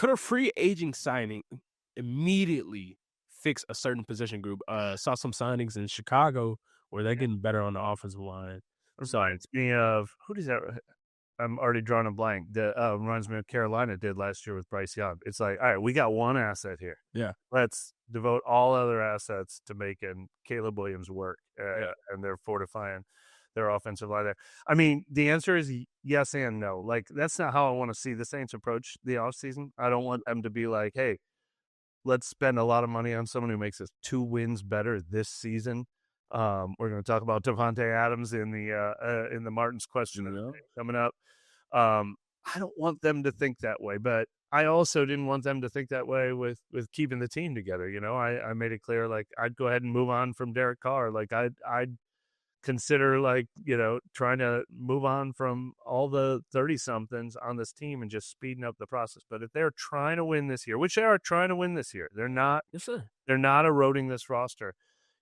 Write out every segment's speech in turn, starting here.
Could a free agent signing immediately fix a certain position group? Saw some signings in Chicago where they're getting better on the offensive line. So Reminds me of who does that? I'm already drawing a blank. That reminds me of Carolina did last year with Bryce Young. It's like, all right, we got one asset here. yeah, Let's devote all other assets to making Caleb Williams work, yeah, and they're fortifying their offensive line there. I mean, the answer is yes and no. Like, that's not how I want to see the Saints approach the offseason. I don't want them to be like, hey, let's spend a lot of money on someone who makes us 2 wins better this season. We're going to talk about Devontae Adams in the Martin's question of the day coming up. I don't want them to think that way, but I also didn't want them to think that way with keeping the team together. You know, I made it clear, like, I'd go ahead and move on from Derek Carr. Like, I'd consider, like, you know, trying to move on from all the 30-somethings on this team and just speeding up the process. But if they're trying to win this year, which they are trying to win this year, they're not yes, sir. they're not eroding this roster.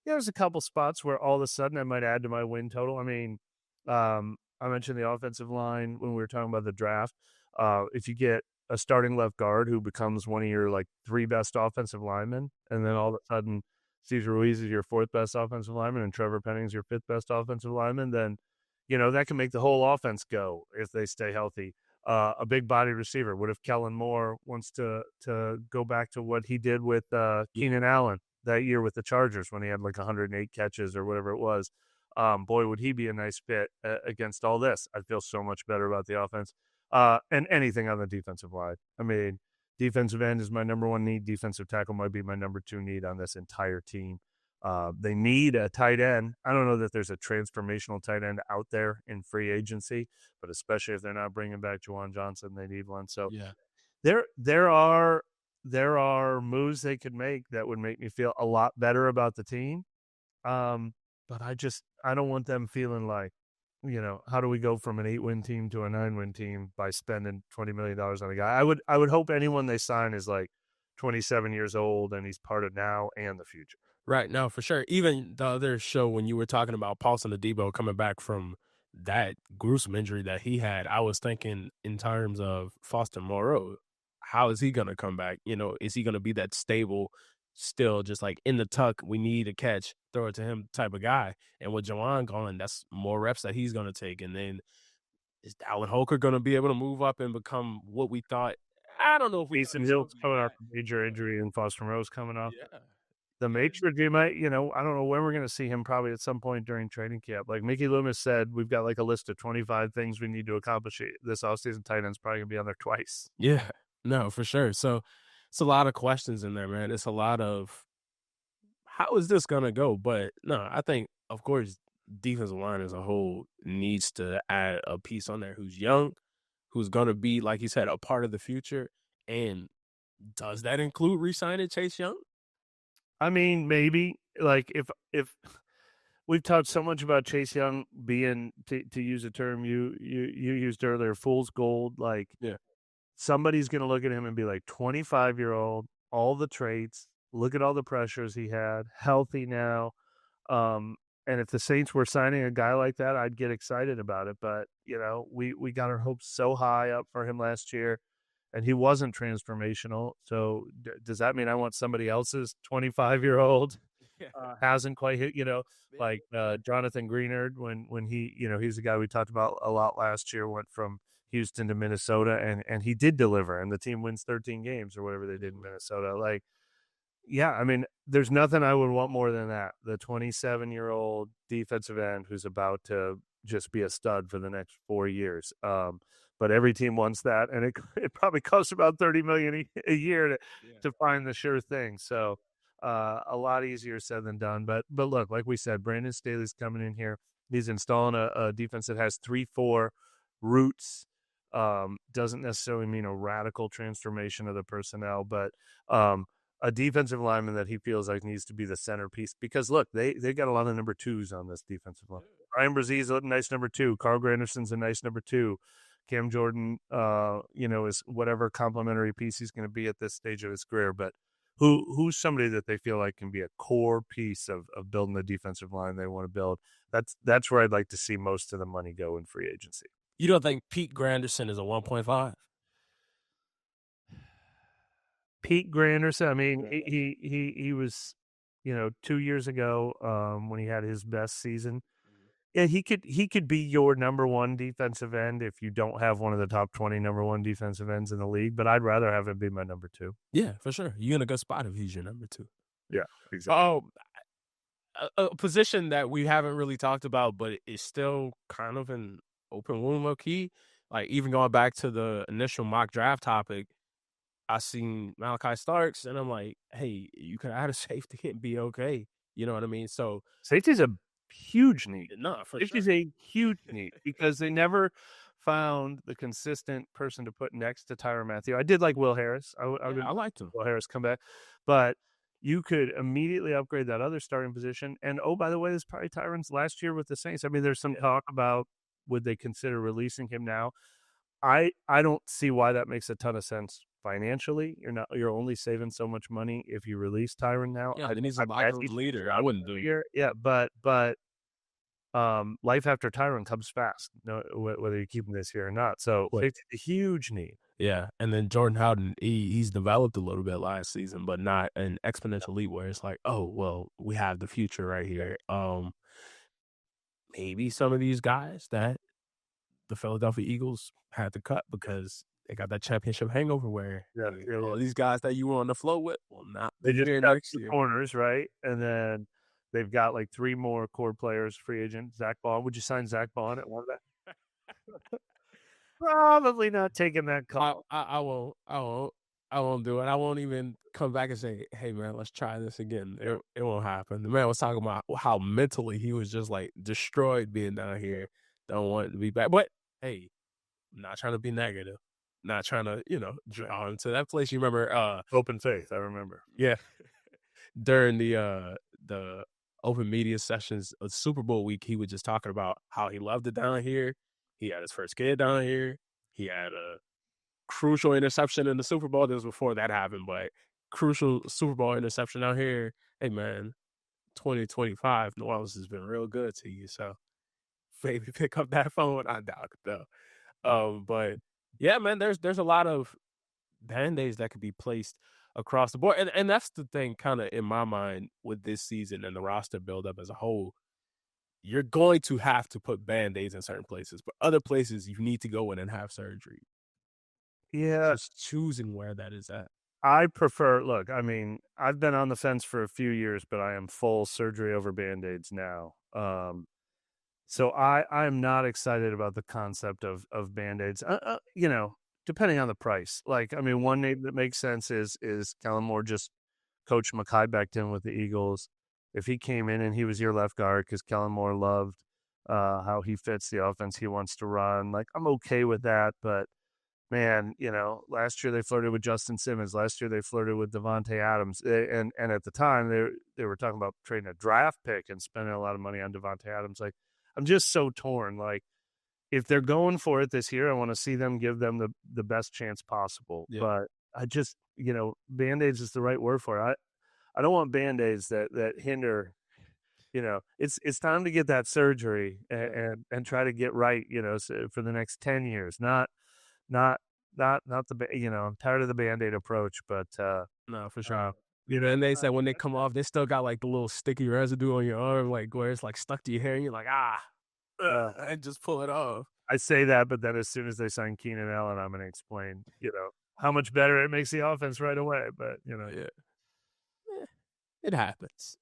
Yeah, there's a couple spots where all of a sudden I might add to my win total. I mean, I mentioned the offensive line when we were talking about the draft. If you get a starting left guard who becomes one of your, like, 3 best offensive linemen, and then all of a sudden Cesar Ruiz is your 4th best offensive lineman and Trevor Penning's your 5th best offensive lineman, then, you know, that can make the whole offense go if they stay healthy. A big body receiver. What if Kellen Moore wants to go back to what he did with Keenan Allen that year with the Chargers when he had like 108 catches or whatever it was? Boy, would he be a nice fit against all this. I'd feel so much better about the offense. And anything on the defensive line. I mean, defensive end is my number 1 need. Defensive tackle might be my number 2 need on this entire team. They need a tight end. I don't know that there's a transformational tight end out there in free agency, but especially if they're not bringing back Juwan Johnson, they need one. So Yeah. there are moves they could make that would make me feel a lot better about the team. But I don't want them feeling like, you know, how do we go from an 8-win team to a 9-win team by spending $20 million on a guy? I would hope anyone they sign is like 27 years old and he's part of now and the future. Right, no, for sure. Even the other show when you were talking about Paulson Adebo coming back from that gruesome injury that he had, I was thinking in terms of Foster Moreau. How is he gonna come back? You know, is he gonna be that stable, still just like in the tuck, we need a catch, throw it to him type of guy? And with Jawan gone, that's more reps that he's gonna take. And then is Alan Holker gonna be able to move up and become what we thought? I don't know if we thought Mason he was Hill's gonna be coming off that. a major injury and Foster Moreau's coming off Yeah. the Yeah. matrix. You might, you know, I don't know when we're going to see him, probably at some point during training camp. Like Mickey Loomis said, we've got like a list of 25 things we need to accomplish this offseason. Tight end's probably going to be on there twice. Yeah. No, for sure. So it's a lot of questions in there, man. It's a lot of how is this gonna go? But no, I think of course defensive line as a whole needs to add a piece on there who's young, who's gonna be, like you said, a part of the future. And does that include re-signing Chase Young? I mean, maybe like if we've talked so much about Chase Young being, to use a term you used earlier, fool's gold. Like, Yeah. somebody's going to look at him and be like, 25-year-old, all the traits, look at all the pressures he had, healthy now. And if the Saints were signing a guy like that, I'd get excited about it. But, you know, we got our hopes so high up for him last year, and he wasn't transformational. So does that mean I want somebody else's 25-year-old Yeah. hasn't quite hit, you know, like Jonathan Greenard when he, you know, he's the guy we talked about a lot last year, went from Houston to Minnesota, and he did deliver, and the team wins 13 games or whatever they did in Minnesota. Like, yeah, I mean, there's nothing I would want more than that. The 27-year-old defensive end who's about to just be a stud for the next 4 years. But every team wants that, and it probably costs about $30 million a year to find the sure thing. So a lot easier said than done. But look, like we said, Brandon Staley's coming in here. He's installing a defense that has 3-4 roots. Doesn't necessarily mean a radical transformation of the personnel, but a defensive lineman that he feels like needs to be the centerpiece. Because look, they got a lot of number 2s on this defensive line. Ryan Brzee a nice number 2. Carl Granderson's a nice number 2. Cam Jordan, you know, is whatever complimentary piece he's going to be at this stage of his career. But who's somebody that they feel like can be a core piece of building the defensive line they want to build? That's where I'd like to see most of the money go in free agency. You don't think Pete Granderson is a 1.5? Pete Granderson. I mean, Yeah. he was, 2 years ago, when he had his best season. Mhm. Yeah, he could be your number 1 defensive end if you don't have one of the top 20 number 1 defensive ends in the league, but I'd rather have him be my number 2. Yeah, for sure. You're in a good spot if he's your number 2. Yeah, exactly. Oh, a position that we haven't really talked about, but it's still kind of an open wound low key. Like even going back to the initial mock draft topic, I seen Malachi Starks, and I'm like, hey, you could add a safety and be okay. You know what I mean? So Safety's a huge need. no, for sure. Safety's a huge need because they never found the consistent person to put next to Tyrann Mathieu. I did like Will Harris. I Yeah, would I liked him. Will Harris come back, but you could immediately upgrade that other starting position. And oh, by the way, this is probably Tyrann's last year with the Saints. I mean, there's some Yeah. talk about would they consider releasing him now. I don't see why that makes a ton of sense financially. You're only saving so much money if you release Tyrann now. Yeah, and he's a I bet locker room he's leader. I wouldn't do it. year. Yeah, but life after Tyrann comes fast. No, whether you keep him this year or not. So What? it's a huge need. Yeah, and then Jordan Howden, he's developed a little bit last season, but not an exponential leap where it's like, oh, well, we have the future right here. Maybe some of these guys that the Philadelphia Eagles had to cut because they got that championship hangover where Yeah, hey, yeah, all yeah. these guys that you were on the flow with will not They be just here got next 2 year. corners, right? And then they've got like 3 more core players, free agent. Zach Bond. Would you sign Zach Bond at one of that? Probably not taking that call. I won't do it. I won't even come back and say, "Hey, man, let's try this again." It won't happen. The man was talking about how mentally he was just like destroyed being down here. Don't want to be back, but hey, not trying to be negative, not trying to draw him to that place. You remember? Open faith, I remember. Yeah, during the open media sessions of Super Bowl week, he was just talking about how he loved it down here. He had his first kid down here. He had a crucial interception in the Super Bowl. This was before that happened, but crucial Super Bowl interception out here. Hey man, 2025, New Orleans has been real good to you. So maybe pick up that phone. I doubt it though. But yeah, man, there's a lot of band-aids that could be placed across the board. And that's the thing kind of in my mind with this season and the roster buildup as a whole. You're going to have to put band-aids in certain places, but other places you need to go in and have surgery. Yeah, Just choosing where that is at. I prefer look, I mean, I've been on the fence for a few years, but I am full surgery over Band-Aids now. So I'm not excited about the concept of Band-Aids. Depending on the price. Like, I mean, one name that makes sense is Kellen Moore just coached Mekhi Becton with the Eagles. If he came in and he was your left guard because Kellen Moore loved how he fits the offense he wants to run, like I'm okay with that, but man, last year they flirted with Justin Simmons. Last year they flirted with Devontae Adams, and at the time they were talking about trading a draft pick and spending a lot of money on Devontae Adams. Like, I'm just so torn. Like, if they're going for it this year, I want to see them give them the best chance possible. Yeah. But I just, Band-Aids is the right word for it. I don't want Band-Aids that hinder. It's time to get that surgery and try to get right. For the next 10 years, not I'm tired of the Band-Aid approach, but No, for sure. And they said when they come off, they still got like the little sticky residue on your arm, like where it's like stuck to your hair, and you're like, and just pull it off. I say that, but then as soon as they sign Keenan Allen, I'm going to explain, how much better it makes the offense right away. But Yeah. It happens.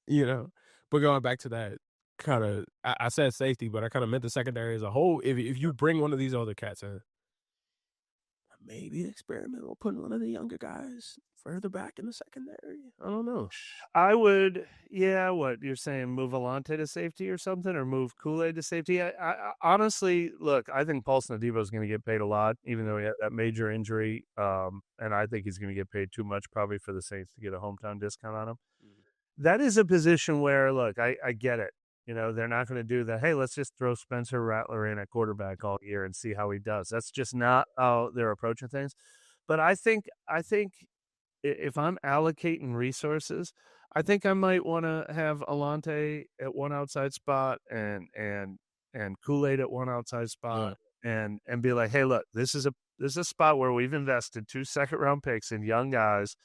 But going back to that kind of, I said safety, but I kind of meant the secondary as a whole. If you bring one of these older cats in, maybe experiment on putting one of the younger guys further back in the secondary. I don't know. I would, yeah. What you're saying? Move Alante to safety or something, or move Kool-Aid to safety? I honestly look. I think Paulson Adebo is going to get paid a lot, even though he had that major injury. And I think he's going to get paid too much, probably for the Saints to get a hometown discount on him. That is a position where, look, I get it. They're not going to do that. Hey, let's just throw Spencer Rattler in at quarterback all year and see how he does. That's just not how they're approaching things. But I think if I'm allocating resources, I think I might want to have Alante at one outside spot and Kool-Aid at one outside spot and be like, hey, look, this is a spot where we've invested 2 second-round picks in young guys.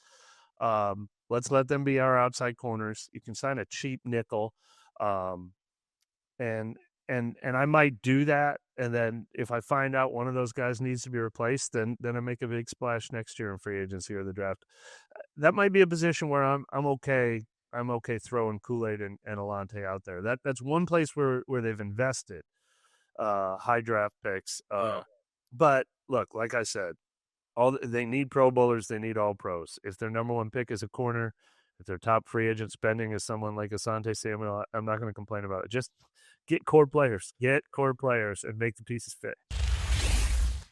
Let's let them be our outside corners. You can sign a cheap nickel, um, and and I might do that. And then if I find out one of those guys needs to be replaced, then I make a big splash next year in free agency or the draft. That might be a position where I'm okay. I'm okay throwing Kool-Aid and Alante out there. That's one place where they've invested high draft picks. Yeah. But look, like I said, they need Pro Bowlers, they need all pros. If their number one pick is a corner, if their top free agent spending is someone like Asante Samuel, I'm not going to complain about it. Just get core players, and make the pieces fit.